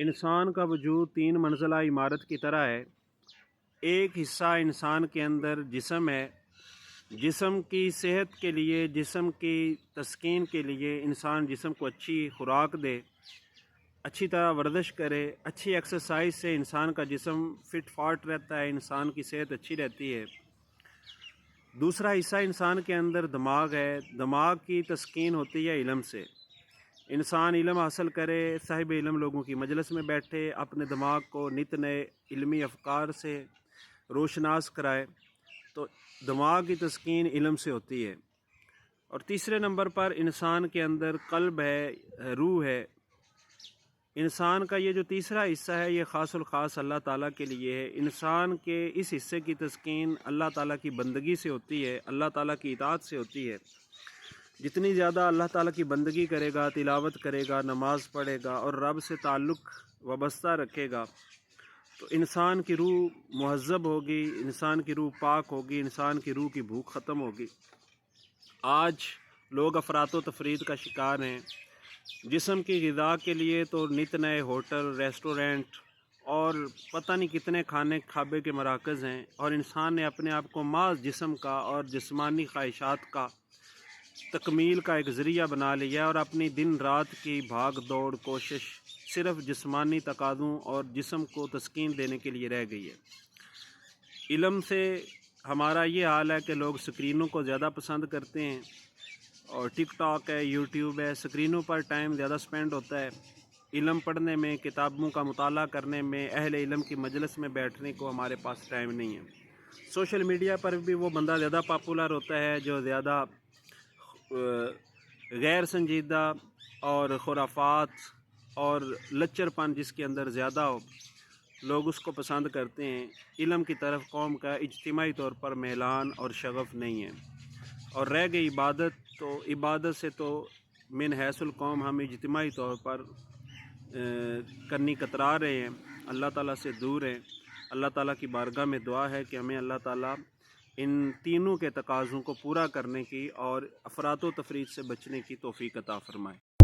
انسان کا وجود تین منزلہ عمارت کی طرح ہے۔ ایک حصہ انسان کے اندر جسم ہے۔ جسم کی صحت کے لیے، جسم کی تسکین کے لیے انسان جسم کو اچھی خوراک دے، اچھی طرح ورزش کرے، اچھی ایکسرسائز سے انسان کا جسم فٹ فاٹ رہتا ہے، انسان کی صحت اچھی رہتی ہے۔ دوسرا حصہ انسان کے اندر دماغ ہے۔ دماغ کی تسکین ہوتی ہے علم سے۔ انسان علم حاصل کرے، صاحب علم لوگوں کی مجلس میں بیٹھے، اپنے دماغ کو نت نئے علمی افکار سے روشناس کرائے، تو دماغ کی تسکین علم سے ہوتی ہے۔ اور تیسرے نمبر پر انسان کے اندر قلب ہے، روح ہے۔ انسان کا یہ جو تیسرا حصہ ہے، یہ خاص الخاص اللہ تعالیٰ کے لیے ہے۔ انسان کے اس حصے کی تسکین اللہ تعالیٰ کی بندگی سے ہوتی ہے، اللہ تعالیٰ کی اطاعت سے ہوتی ہے۔ جتنی زیادہ اللہ تعالیٰ کی بندگی کرے گا، تلاوت کرے گا، نماز پڑھے گا اور رب سے تعلق وابستہ رکھے گا، تو انسان کی روح مہذب ہوگی، انسان کی روح پاک ہوگی، انسان کی روح کی بھوک ختم ہوگی۔ آج لوگ افراط و تفریط کا شکار ہیں۔ جسم کی غذا کے لیے تو نت نئے ہوٹل، ریسٹورنٹ اور پتہ نہیں کتنے کھانے کھابے کے مراکز ہیں، اور انسان نے اپنے آپ کو محض جسم کا اور جسمانی خواہشات کا تکمیل کا ایک ذریعہ بنا لیا، اور اپنی دن رات کی بھاگ دوڑ کوشش صرف جسمانی تقاضوں اور جسم کو تسکین دینے کے لیے رہ گئی ہے۔ علم سے ہمارا یہ حال ہے کہ لوگ سکرینوں کو زیادہ پسند کرتے ہیں، اور ٹک ٹاک ہے، یوٹیوب ہے، سکرینوں پر ٹائم زیادہ سپینڈ ہوتا ہے۔ علم پڑھنے میں، کتابوں کا مطالعہ کرنے میں، اہل علم کی مجلس میں بیٹھنے کو ہمارے پاس ٹائم نہیں ہے۔ سوشل میڈیا پر بھی وہ بندہ زیادہ پاپولر ہوتا ہے جو زیادہ غیر سنجیدہ اور خرافات اور لچر پن جس کے اندر زیادہ ہو، لوگ اس کو پسند کرتے ہیں۔ علم کی طرف قوم کا اجتماعی طور پر میلان اور شغف نہیں ہے۔ اور رہ گئی عبادت، تو عبادت سے تو من حیث القوم ہم اجتماعی طور پر کرنی کترا رہے ہیں، اللہ تعالیٰ سے دور ہیں۔ اللہ تعالیٰ کی بارگاہ میں دعا ہے کہ ہمیں اللہ تعالیٰ ان تینوں کے تقاضوں کو پورا کرنے کی اور افراط و تفریط سے بچنے کی توفیق عطا فرمائے۔